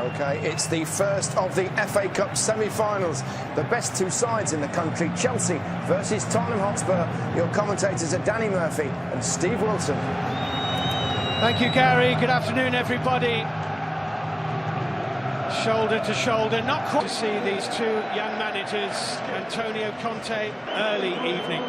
OK, it's the first of the FA Cup semi-finals. The best two sides in the country, Chelsea versus Tottenham Hotspur. Your commentators are Danny Murphy and Steve Wilson. Thank you, Gary. Good afternoon, everybody. Shoulder to shoulder, not quite to see these two young managers. Antonio Conte, early evening.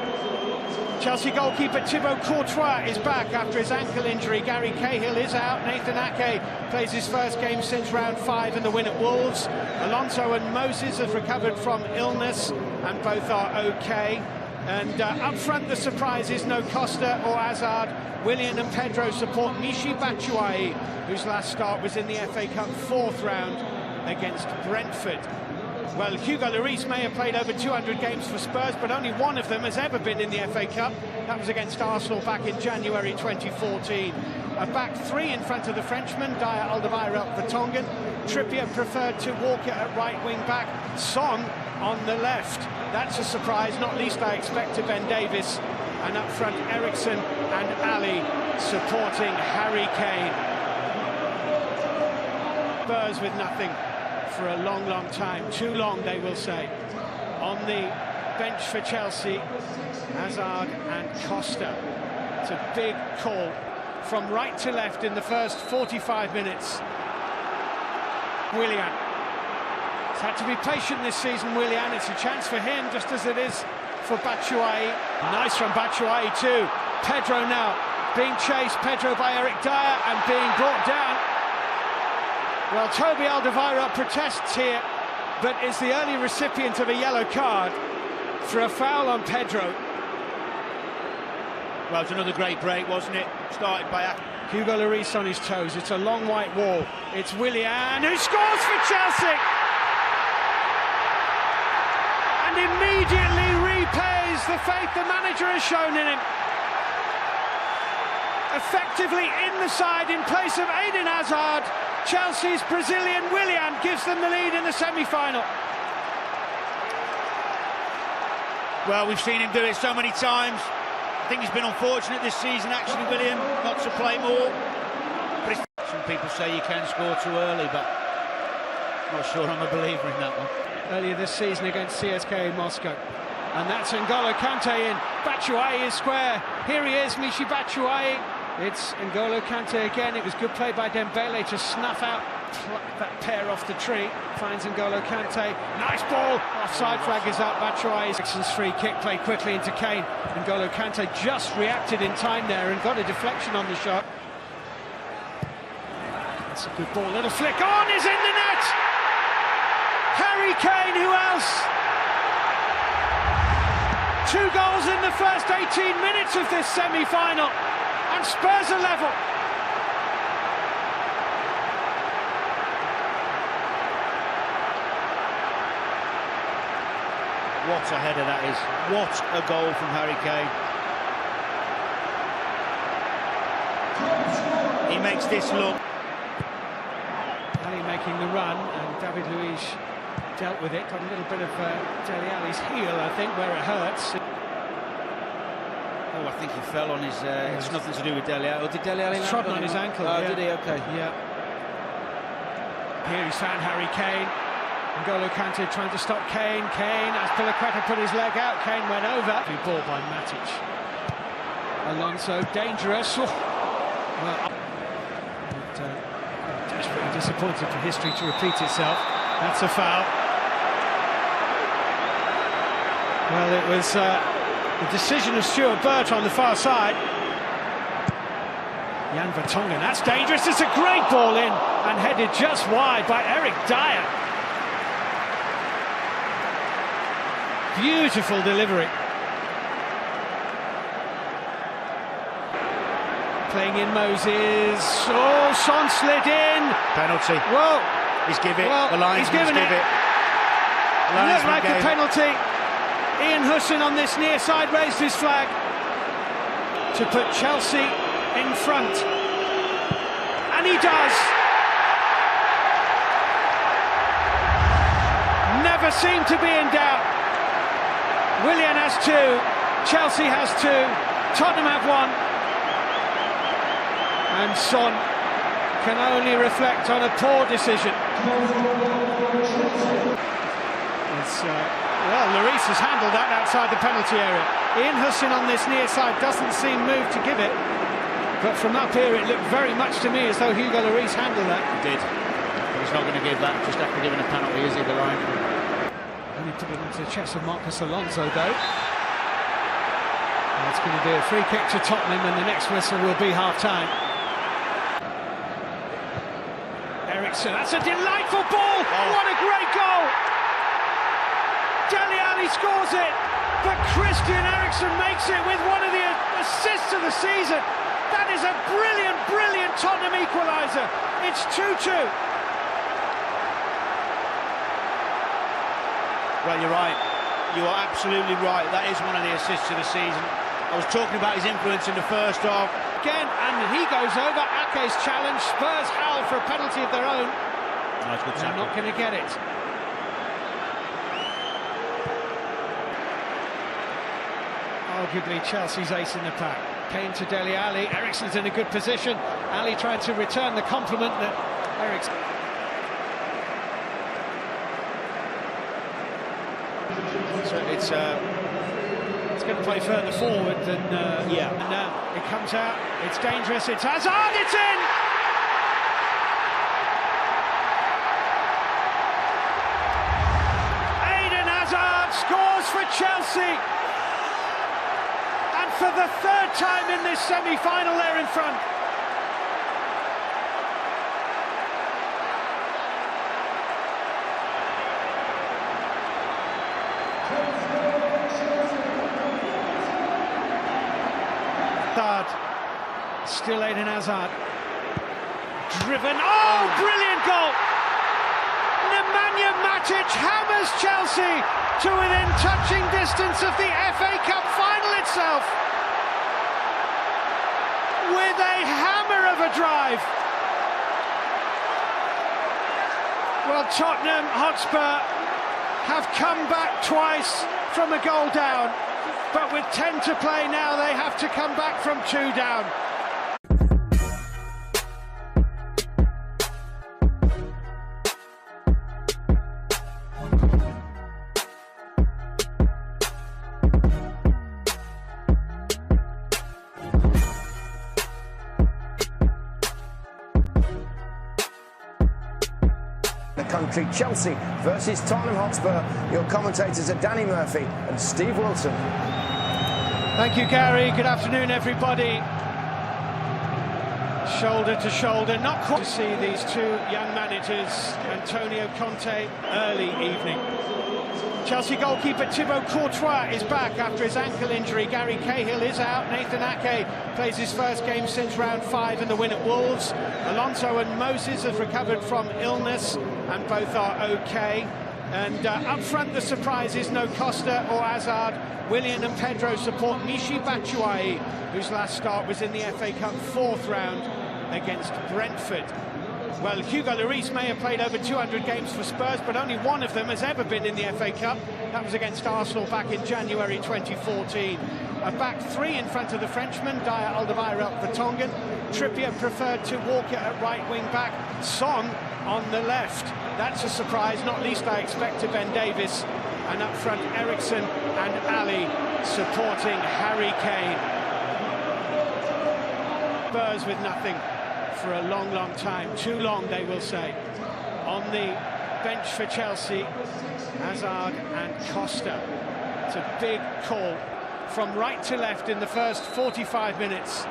Chelsea goalkeeper Thibaut Courtois is back after his ankle injury. Gary Cahill is out. Nathan Ake plays his first game since round 5 in the win at Wolves. Alonso and Moses have recovered from illness and both are okay. And up front, the surprise is no Costa or Hazard. Willian and Pedro support Michy Batshuayi, whose last start was in the FA Cup 4th round against Brentford. Well, Hugo Lloris may have played over 200 games for Spurs, but only one of them has ever been in the FA Cup. That was against Arsenal back in January 2014. A back three in front of the Frenchman, Dyer, Alderweireld, Vertonghen. Trippier preferred to Walker at right wing back, Son on the left. That's a surprise, not least I expect to Ben Davies. And up front, Eriksen and Ali supporting Harry Kane. Spurs with nothing for a long, long time. Too long, they will say. On the bench for Chelsea, Hazard and Costa. It's a big call from right to left in the first 45 minutes. Willian. He's had to be patient this season, Willian. It's a chance for him, just as it is for Batshuayi. Nice from Batshuayi too. Pedro now being chased. Pedro by Eric Dyer and being brought down. Well, Toby Alderweireld protests here, but is the early recipient of a yellow card for a foul on Pedro. Well, it's another great break, wasn't it? Started by Hugo Lloris on his toes. It's a long white wall. It's Willian who scores for Chelsea! And immediately repays the faith the manager has shown in him. Effectively in the side in place of Eden Hazard. Chelsea's Brazilian Willian gives them the lead in the semi-final. Well, we've seen him do it so many times. I think he's been unfortunate this season, actually, Willian, not to play more. But some people say you can score too early, but I'm not sure I'm a believer in that one. Earlier this season against CSKA Moscow. And that's N'Golo Kante in. Batshuayi is square. Here he is, Michy Batshuayi. It's N'Golo Kante again. It was good play by Dembele to snuff out that pair off the tree. Finds N'Golo Kante. Nice ball. Offside flag is up. Batshuayi's free kick played quickly into Kane. N'Golo Kante just reacted in time there and got a deflection on the shot. That's a good ball. Little flick on is in the net. Harry Kane, who else? 2 goals in the first 18 minutes of this semi-final. And Spurs are level. What a header that is. What a goal from Harry Kane. He makes this look. Ali making the run, and David Luiz dealt with it. Got a little bit of Dele Alli's heel, I think, where it hurts. Oh, I think he fell on his... it's nothing to do with Dele Alli. Or did Dele Alli... Trodden on his ankle. Oh, yeah. did he? OK. Yeah. Here he's found Harry Kane. N'Golo Kante trying to stop Kane. Kane, as Piliqueta put his leg out, Kane went over. Good ball by Matic. Alonso, dangerous. Oh. Well, desperately disappointed for history to repeat itself. That's a foul. Well, it was... the decision of Stuart Burt on the far side. Jan Vertonghen, that's dangerous. It's a great ball in and headed just wide by Eric Dyer. Beautiful delivery. Playing in Moses. Oh, Son slid in. Penalty. Whoa. He's given it. Well, the linesman's he's given it. Looked like a penalty. Ian Husson on this near side raised his flag to put Chelsea in front. And he does. Never seemed to be in doubt. Willian has 2, Chelsea has 2, Tottenham have 1. And Son can only reflect on a poor decision. Well, Lloris has handled that outside the penalty area. Ian Hussin on this near side doesn't seem moved to give it, but from up here it looked very much to me as though Hugo Lloris handled that. He did. But he's not going to give that just after giving a penalty, is he, the line? Only put it onto the chest of Marcus Alonso, though. And it's going to be a free kick to Tottenham, and the next whistle will be half-time. Eriksen, that's a delightful ball! Oh. What a great goal! Dele Alli scores it, but Christian Eriksen makes it with one of the assists of the season. That is a brilliant, brilliant Tottenham equaliser. It's 2-2. Well, you're right. You are absolutely right. That is one of the assists of the season. I was talking about his influence in the first half. Again, and he goes over. Ake's challenge. Spurs howl for a penalty of their own. Nice, good They're not going to get it. Arguably Chelsea's ace in the pack. Kane to Dele Alli. Eriksen's in a good position. Ali trying to return the compliment that Eriksen. So it's going to play further forward than yeah. And it comes out. It's dangerous. It's Hazard. It's in. Eden Hazard scores for Chelsea. And for the third time in this semi-final, they're in front. Still Eden Hazard. Driven. Oh, brilliant goal! Nemanja Matic hammers Chelsea to within touching distance of the FA Cup final itself. With a hammer of a drive. Well, Tottenham Hotspur have come back twice from a goal down, but with 10 to play now, they have to come back from 2 down. The country, Chelsea versus Tottenham Hotspur. Your commentators are Danny Murphy and Steve Wilson. Thank you, Gary. Good afternoon, everybody. Shoulder to shoulder, not quite to see these two young managers, Antonio Conte, early evening. Chelsea goalkeeper Thibaut Courtois is back after his ankle injury. Gary Cahill is out. Nathan Ake plays his first game since round 5 in the win at Wolves. Alonso and Moses have recovered from illness and both are okay. And up front, the surprise is no Costa or Hazard. Willian and Pedro support Michy Batshuayi, whose last start was in the FA Cup 4th round against Brentford. Well, Hugo Lloris may have played over 200 games for Spurs, but only one of them has ever been in the FA Cup. That was against Arsenal back in January 2014. A back 3 in front of the Frenchman, Dyer Alderweireld Vertonghen. Trippier preferred to walk it at right wing back. Son on the left. That's a surprise, not least I expect to Ben Davies. And up front, Eriksen and Ali supporting Harry Kane. Spurs with nothing for a long, long time. Too long, they will say. On the bench for Chelsea, Hazard and Costa. It's a big call from right to left in the first 45 minutes.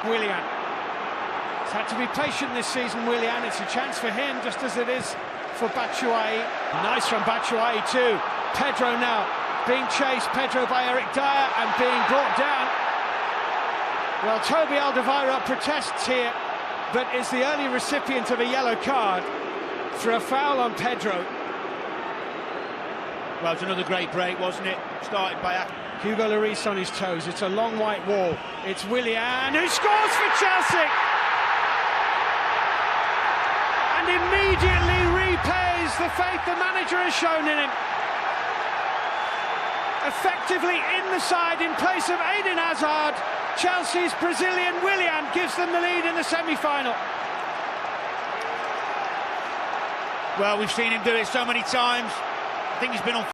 Willian. He's had to be patient this season, Willian. It's a chance for him, just as it is for Batshuayi. Nice from Batshuayi too. Pedro now being chased. Pedro by Eric Dyer and being brought down. Well, Toby Alderweireld protests here, but is the early recipient of a yellow card for a foul on Pedro. Well, it's another great break, wasn't it? Started by Hugo Lloris on his toes. It's a long white wall. It's Willian who scores for Chelsea! And immediately repays the faith the manager has shown in him. Effectively in the side in place of Eden Hazard. Chelsea's Brazilian Willian gives them the lead in the semi-final. Well, we've seen him do it so many times. I think he's been on